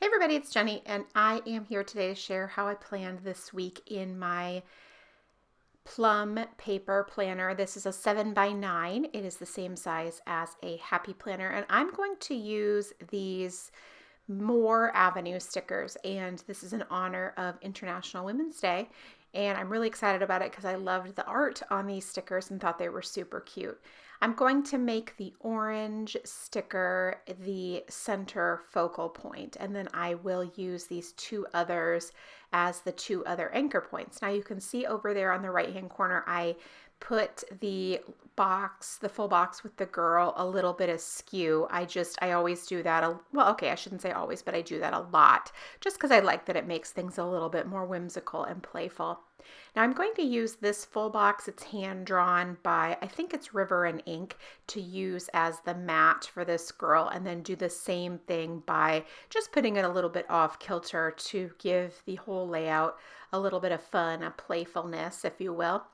Hey everybody, it's Jenny, and I am here today to share how I planned this week in my Plum paper planner. This is a 7 by 9. It is the same size as a Happy Planner, and I'm going to use these More Avenue stickers, and this is in honor of International Women's Day. And I'm really excited about it because I loved the art on these stickers and thought they were super cute. I'm going to make the orange sticker the center focal point, and then I will use these two others as the two other anchor points. Now you can see over there on the right hand corner, I put the box, the full box with the girl, a little bit askew. I always do that. Well, okay, I shouldn't say always, but I do that a lot just because I like that it makes things a little bit more whimsical and playful. Now I'm going to use this full box. It's hand drawn by, I think it's River and Ink, to use as the mat for this girl, and then do the same thing by just putting it a little bit off kilter to give the whole layout a little bit of fun, a playfulness, if you will.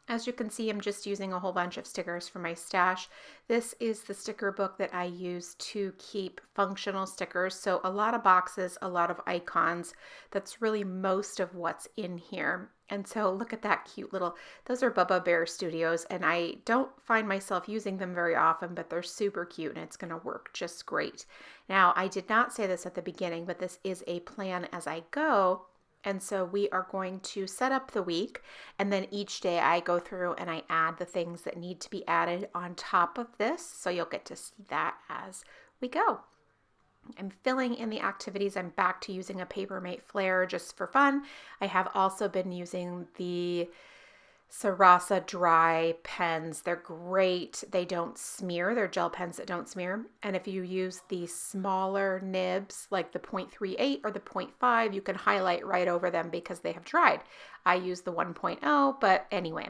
As you can see, I'm just using a whole bunch of stickers for my stash. This is the sticker book that I use to keep functional stickers. So a lot of boxes, a lot of icons. That's really most of what's in here. And so look at that cute little, those are Bubba Bear Studios, and I don't find myself using them very often, but they're super cute and it's gonna work just great. Now, I did not say this at the beginning, but this is a plan as I go. And so we are going to set up the week, and then each day I go through and I add the things that need to be added on top of this. So you'll get to see that as we go. I'm filling in the activities. I'm back to using a Papermate Flare just for fun. I have also been using the Sarasa dry pens. They're great. They don't smear. They're gel pens that don't smear. And if you use the smaller nibs, like the 0.38 or the 0.5, you can highlight right over them because they have dried. I use the 1.0, but anyway.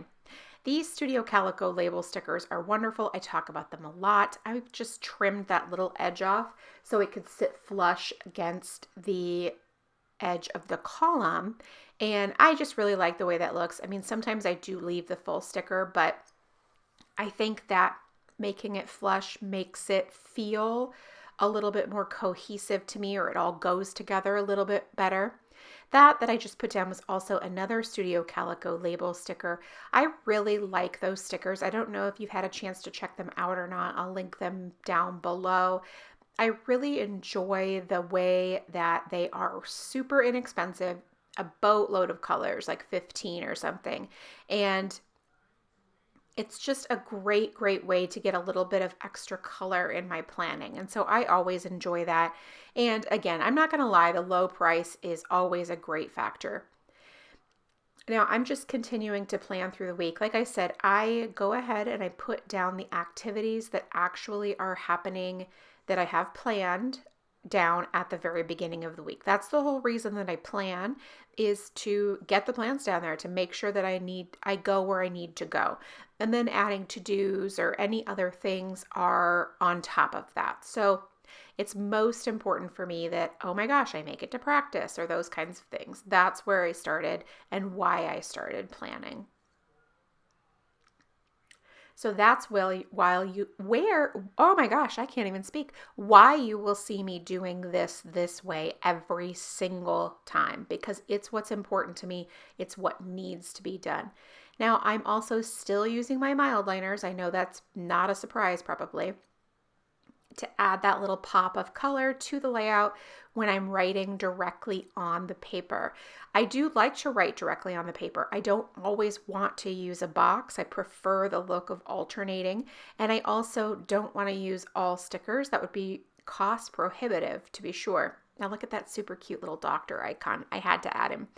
These Studio Calico label stickers are wonderful. I talk about them a lot. I just trimmed that little edge off so it could sit flush against the edge of the column, and I just really like the way that looks. I mean, sometimes I do leave the full sticker, but I think that making it flush makes it feel a little bit more cohesive to me, or it all goes together a little bit better. That I just put down was also another Studio Calico label sticker. I really like those stickers. I don't know if you've had a chance to check them out or not. I'll link them down below. I really enjoy the way that they are super inexpensive, a boatload of colors, like 15 or something. And it's just a great way to get a little bit of extra color in my planning. And so I always enjoy that. And again, I'm not going to lie, the low price is always a great factor. Now, I'm just continuing to plan through the week. Like I said, I go ahead and I put down the activities that actually are happening that I have planned down at the very beginning of the week. That's the whole reason that I plan, is to get the plans down there, to make sure that I go where I need to go. And then adding to-dos or any other things are on top of that. So it's most important for me that, oh my gosh, I make it to practice, or those kinds of things. That's where I started and why I started planning. So that's oh my gosh, I can't even speak, why you will see me doing this way every single time, because it's what's important to me. It's what needs to be done. Now, I'm also still using my mild liners. I know that's not a surprise probably, to add that little pop of color to the layout when I'm writing directly on the paper. I do like to write directly on the paper. I don't always want to use a box. I prefer the look of alternating, and I also don't want to use all stickers. That would be cost prohibitive, to be sure. Now look at that super cute little doctor icon. I had to add him.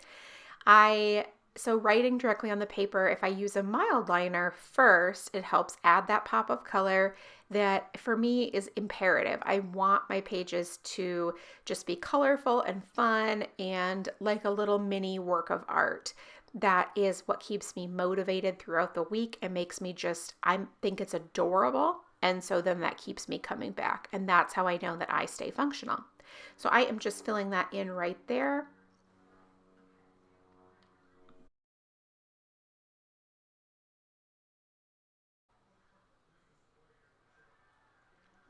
So writing directly on the paper, if I use a mild liner first, it helps add that pop of color that for me is imperative. I want my pages to just be colorful and fun and like a little mini work of art. That is what keeps me motivated throughout the week and makes me I think it's adorable. And so then that keeps me coming back. And that's how I know that I stay functional. So I am just filling that in right there.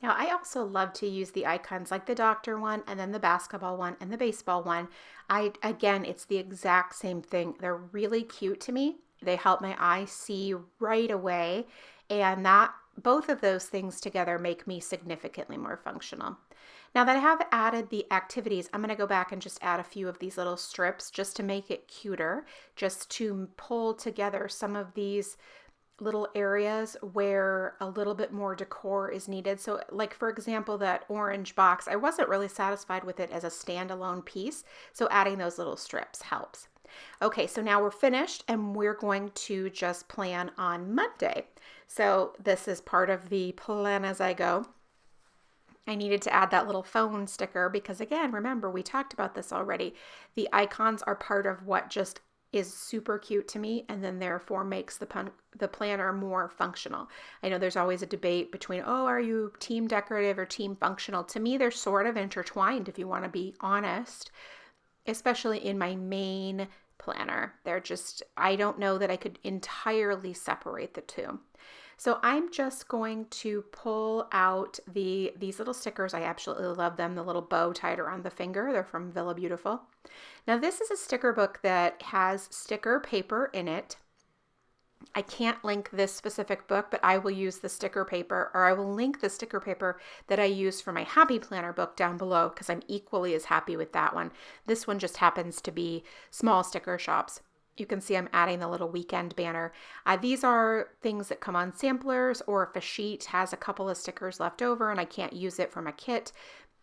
Now, I also love to use the icons like the doctor one and then the basketball one and the baseball one. Again, it's the exact same thing. They're really cute to me. They help my eye see right away, and that both of those things together make me significantly more functional. Now that I have added the activities, I'm going to go back and just add a few of these little strips just to make it cuter, just to pull together some of these little areas where a little bit more decor is needed. So like for example, that orange box, I wasn't really satisfied with it as a standalone piece. So adding those little strips helps. Okay, so now we're finished and we're going to just plan on Monday. So this is part of the plan as I go. I needed to add that little phone sticker because again, remember we talked about this already. The icons are part of what just is super cute to me and then therefore makes the planner more functional. I know there's always a debate between, oh, are you team decorative or team functional? To me, they're sort of intertwined if you want to be honest, especially in my main planner. They're just, I don't know that I could entirely separate the two. So I'm just going to pull out these little stickers. I absolutely love them. The little bow tied around the finger. They're from Villa Beautiful. Now this is a sticker book that has sticker paper in it. I can't link this specific book, but I will use the sticker paper, or I will link the sticker paper that I use for my Happy Planner book down below because I'm equally as happy with that one. This one just happens to be small sticker shops. You can see I'm adding the little weekend banner. These are things that come on samplers, or if a sheet has a couple of stickers left over and I can't use it for my kit,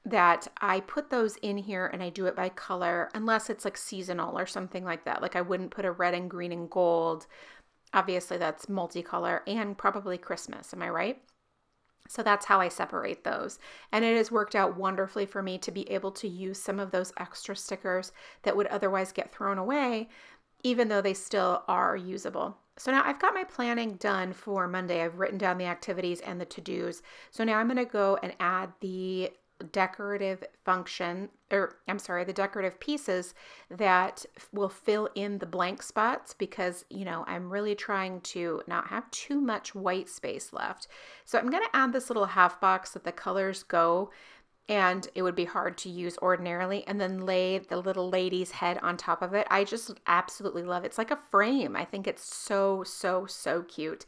that I put those in here and I do it by color, unless it's like seasonal or something like that. Like I wouldn't put a red and green and gold. Obviously that's multicolor and probably Christmas. Am I right? So that's how I separate those. And it has worked out wonderfully for me to be able to use some of those extra stickers that would otherwise get thrown away, even though they still are usable. So now I've got my planning done for Monday. I've written down the activities and the to-dos. So now I'm going to go and add the decorative the decorative pieces that will fill in the blank spots because, I'm really trying to not have too much white space left. So I'm going to add this little half box that the colors go, and it would be hard to use ordinarily, and then lay the little lady's head on top of it. I just absolutely love it. It's like a frame. I think it's so, so, so cute.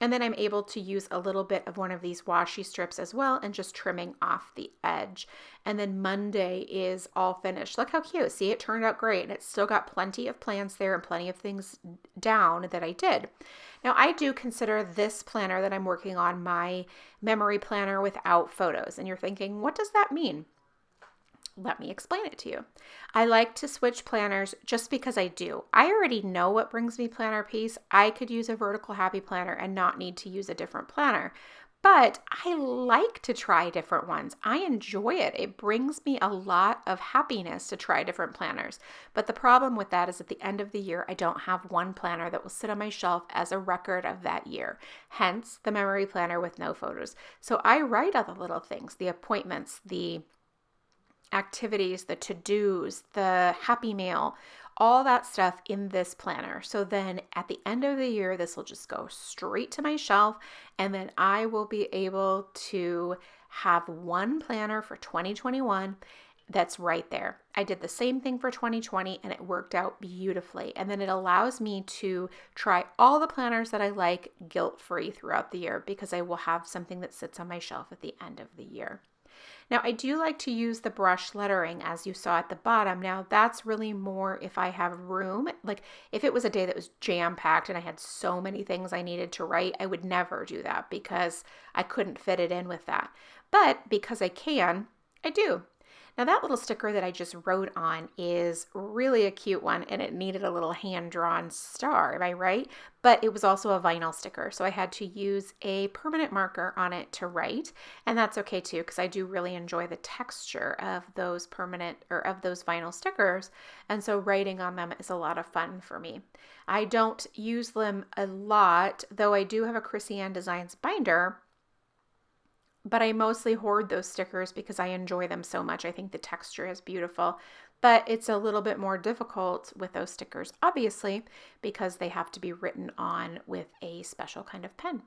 And then I'm able to use a little bit of one of these washi strips as well and just trimming off the edge. And then Monday is all finished. Look how cute. See, it turned out great. And it's still got plenty of plans there and plenty of things down that I did. Now, I do consider this planner that I'm working on my memory planner without photos. And you're thinking, what does that mean? Let me explain it to you. I like to switch planners just because I do. I already know what brings me planner peace. I could use a vertical happy planner and not need to use a different planner. But I like to try different ones. I enjoy it. It brings me a lot of happiness to try different planners. But the problem with that is at the end of the year, I don't have one planner that will sit on my shelf as a record of that year. Hence the memory planner with no photos. So I write all the little things, the appointments, the activities, the to-dos, the happy mail, all that stuff in this planner. So then at the end of the year, this will just go straight to my shelf, and then I will be able to have one planner for 2021 that's right there. I did the same thing for 2020 and it worked out beautifully. And then it allows me to try all the planners that I like guilt-free throughout the year because I will have something that sits on my shelf at the end of the year. Now, I do like to use the brush lettering as you saw at the bottom. Now, that's really more if I have room. Like if it was a day that was jam-packed and I had so many things I needed to write, I would never do that because I couldn't fit it in with that. But because I can, I do. Now that little sticker that I just wrote on is really a cute one and it needed a little hand-drawn star, am I right? But it was also a vinyl sticker, so I had to use a permanent marker on it to write, and that's okay too because I do really enjoy the texture of those vinyl stickers, and so writing on them is a lot of fun for me. I don't use them a lot, though I do have a Chrissy Ann Designs binder, but I mostly hoard those stickers because I enjoy them so much. I think the texture is beautiful, but it's a little bit more difficult with those stickers, obviously, because they have to be written on with a special kind of pen.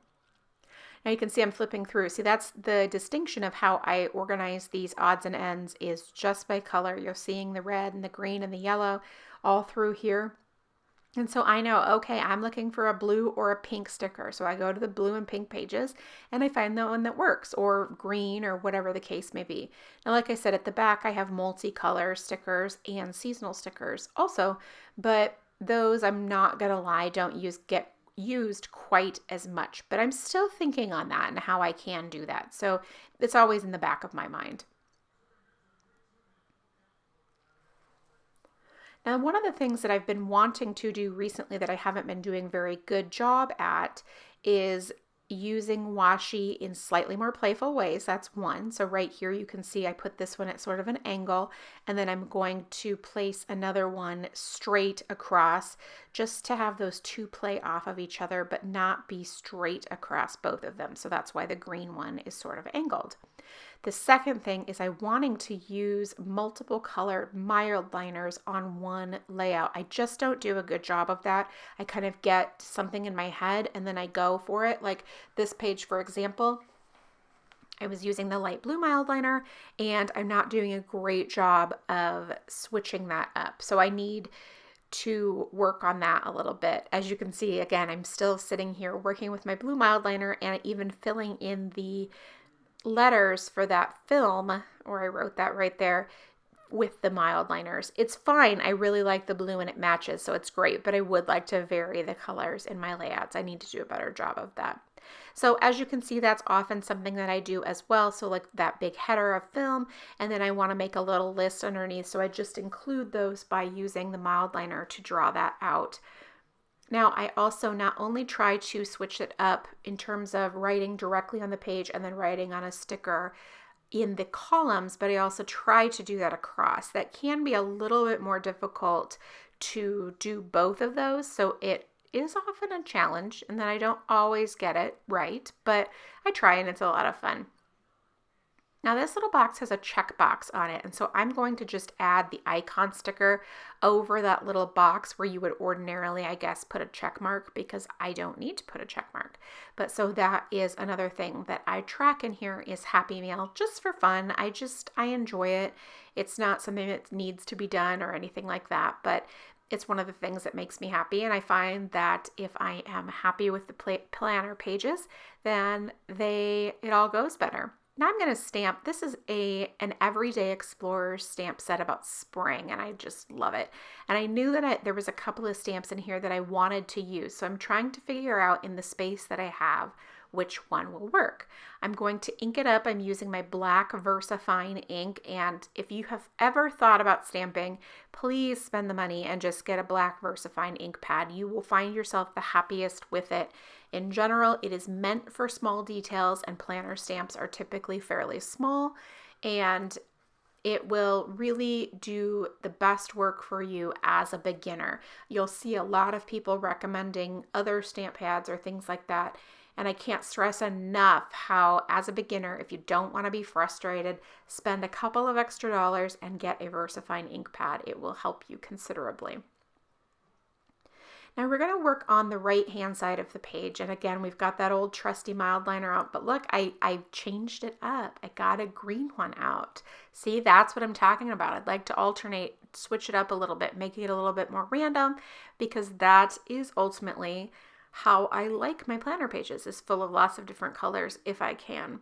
Now you can see I'm flipping through. See, that's the distinction of how I organize these odds and ends is just by color. You're seeing the red and the green and the yellow all through here. And so I know, okay, I'm looking for a blue or a pink sticker. So I go to the blue and pink pages and I find the one that works, or green, or whatever the case may be. Now, like I said, at the back, I have multicolor stickers and seasonal stickers also, but those, I'm not going to lie, don't get used quite as much, but I'm still thinking on that and how I can do that. So it's always in the back of my mind. Now, one of the things that I've been wanting to do recently that I haven't been doing a very good job at is using washi in slightly more playful ways. That's one. So right here you can see I put this one at sort of an angle, and then I'm going to place another one straight across just to have those two play off of each other but not be straight across both of them. So that's why the green one is sort of angled. The second thing is I'm wanting to use multiple colored mild liners on one layout. I just don't do a good job of that. I kind of get something in my head and then I go for it. Like this page, for example, I was using the light blue mild liner and I'm not doing a great job of switching that up. So I need to work on that a little bit. As you can see, again, I'm still sitting here working with my blue mild liner and even filling in the letters for that film, or I wrote that right there, with the mild liners. It's fine. I really like the blue and it matches, so it's great, but I would like to vary the colors in my layouts. I need to do a better job of that. So as you can see, that's often something that I do as well. So like that big header of film, and then I want to make a little list underneath. So I just include those by using the mild liner to draw that out. Now, I also not only try to switch it up in terms of writing directly on the page and then writing on a sticker in the columns, but I also try to do that across. That can be a little bit more difficult to do both of those, so it is often a challenge, and then I don't always get it right, but I try and it's a lot of fun. Now this little box has a checkbox on it, and so I'm going to just add the icon sticker over that little box where you would ordinarily, I guess, put a check mark, because I don't need to put a check mark. But so that is another thing that I track in here is Happy Mail, just for fun. I enjoy it. It's not something that needs to be done or anything like that, but it's one of the things that makes me happy, and I find that if I am happy with the planner pages, then it all goes better. Now I'm going to stamp. This is an Everyday Explorer stamp set about spring, and I just love it. And I knew that there was a couple of stamps in here that I wanted to use, so I'm trying to figure out in the space that I have which one will work. I'm going to ink it up. I'm using my black VersaFine ink, and if you have ever thought about stamping, please spend the money and just get a black VersaFine ink pad. You will find yourself the happiest with it. In general, it is meant for small details, and planner stamps are typically fairly small, and it will really do the best work for you as a beginner. You'll see a lot of people recommending other stamp pads or things like that. And I can't stress enough how, as a beginner, if you don't want to be frustrated, spend a couple of extra dollars and get a VersaFine ink pad. It will help you considerably. Now we're going to work on the right-hand side of the page. And again, we've got that old trusty mild liner out, but look, I changed it up. I got a green one out. See, that's what I'm talking about. I'd like to alternate, switch it up a little bit, make it a little bit more random, because that is ultimately how I like my planner pages, is full of lots of different colors if I can.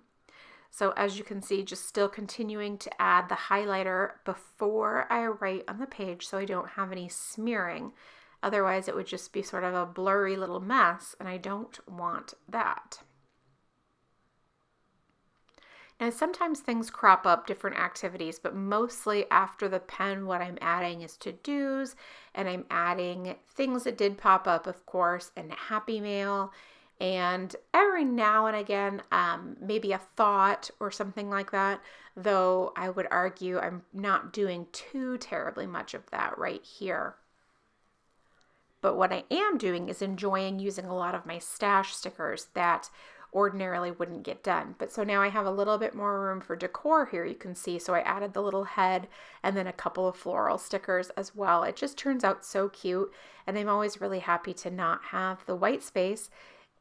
So as you can see, just still continuing to add the highlighter before I write on the page so I don't have any smearing. Otherwise it would just be sort of a blurry little mess, and I don't want that. Now sometimes things crop up, different activities, but mostly after the pen what I'm adding is to-dos, and I'm adding things that did pop up, of course, and Happy Mail, and every now and again maybe a thought or something like that, though I would argue I'm not doing too terribly much of that right here. But what I am doing is enjoying using a lot of my stash stickers that ordinarily wouldn't get done. But so now I have a little bit more room for decor here, you can see. So I added the little head and then a couple of floral stickers as well. It just turns out so cute, and I'm always really happy to not have the white space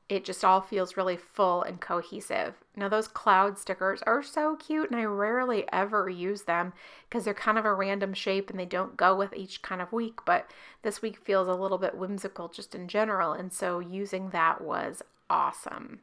it just all feels really full and cohesive. Now those cloud stickers are so cute, and I rarely ever use them because they're kind of a random shape and they don't go with each kind of week, but this week feels a little bit whimsical just in general, and so using that was awesome.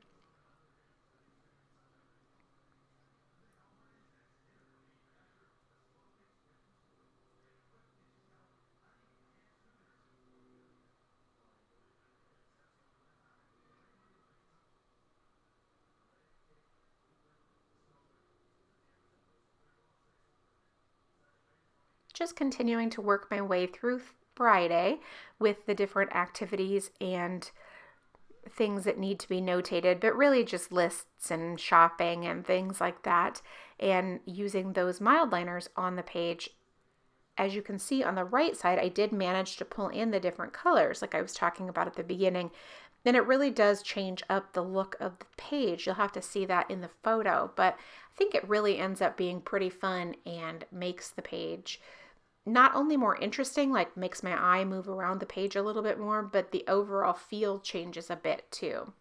Just continuing to work my way through Friday with the different activities and things that need to be notated, but really just lists and shopping and things like that, and using those mild liners on the page. As you can see on the right side, I did manage to pull in the different colors like I was talking about at the beginning. Then it really does change up the look of the page. You'll have to see that in the photo, but I think it really ends up being pretty fun and makes the page not only more interesting, like makes my eye move around the page a little bit more, but the overall feel changes a bit too.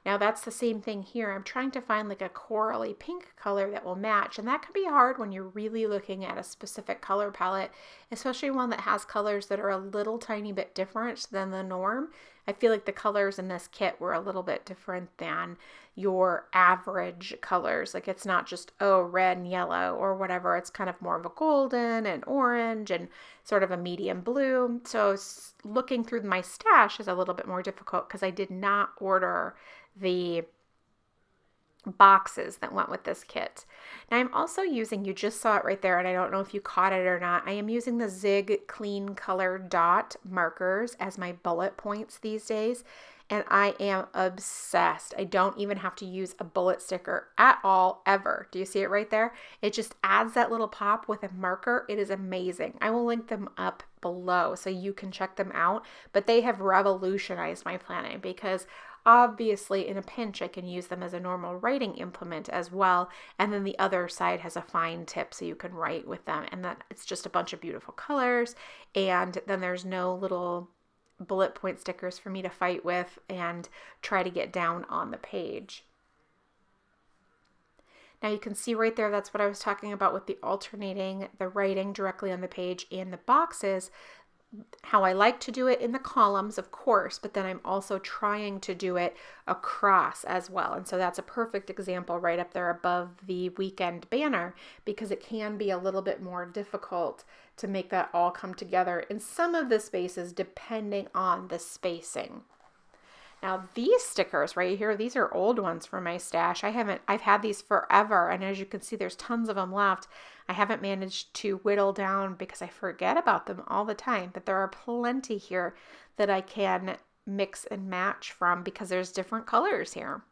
Now that's the same thing here. I'm trying to find like a corally pink color that will match, and that can be hard when you're really looking at a specific color palette, especially one that has colors that are a little tiny bit different than the norm. I feel like the colors in this kit were a little bit different than your average colors. Like it's not just, oh, red and yellow or whatever. It's kind of more of a golden and orange and sort of a medium blue. So looking through my stash is a little bit more difficult because I did not order the boxes that went with this kit. Now I'm also using, you just saw it right there, and I don't know if you caught it or not, I am using the Zig Clean Color Dot markers as my bullet points these days, and I am obsessed. I don't even have to use a bullet sticker at all, ever. Do you see it right there? It just adds that little pop with a marker. It is amazing. I will link them up below so you can check them out, but they have revolutionized my planning because obviously, in a pinch, I can use them as a normal writing implement as well. And then the other side has a fine tip so you can write with them. And that it's just a bunch of beautiful colors. And then there's no little bullet point stickers for me to fight with and try to get down on the page. Now you can see right there, that's what I was talking about with the alternating the writing directly on the page and the boxes. How I like to do it in the columns, of course, but then I'm also trying to do it across as well. And so that's a perfect example right up there above the weekend banner, because it can be a little bit more difficult to make that all come together in some of the spaces depending on the spacing. Now these stickers right here, these are old ones from my stash. I've had these forever, and as you can see, there's tons of them left. I haven't managed to whittle down because I forget about them all the time, but there are plenty here that I can mix and match from because there's different colors here.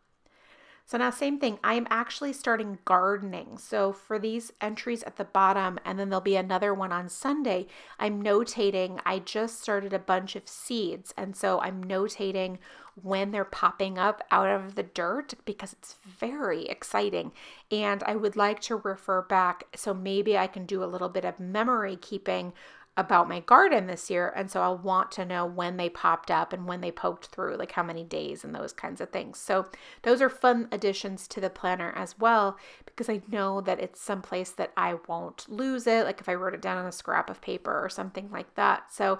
So now same thing, I am actually starting gardening. So for these entries at the bottom, and then there'll be another one on Sunday, I'm notating, I just started a bunch of seeds. And so I'm notating when they're popping up out of the dirt because it's very exciting. And I would like to refer back. So maybe I can do a little bit of memory keeping about my garden this year, and so I'll want to know when they popped up and when they poked through, like how many days and those kinds of things. So those are fun additions to the planner as well, because I know that it's someplace that I won't lose it, like if I wrote it down on a scrap of paper or something like that. So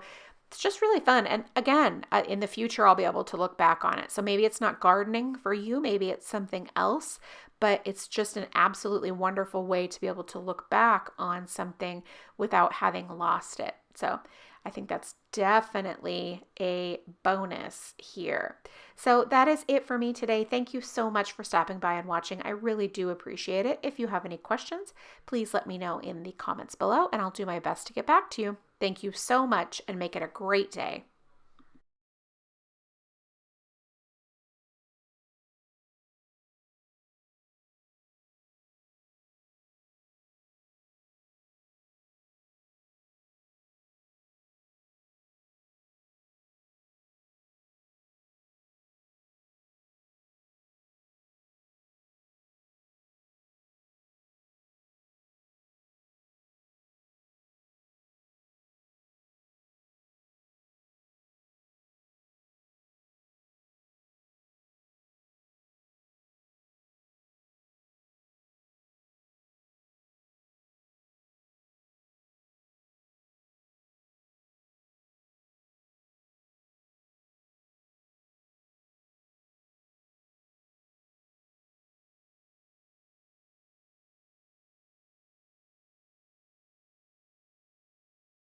it's just really fun. And again, in the future, I'll be able to look back on it. So maybe it's not gardening for you, maybe it's something else, but it's just an absolutely wonderful way to be able to look back on something without having lost it. So I think that's definitely a bonus here. So that is it for me today. Thank you so much for stopping by and watching. I really do appreciate it. If you have any questions, please let me know in the comments below, and I'll do my best to get back to you. Thank you so much, and make it a great day.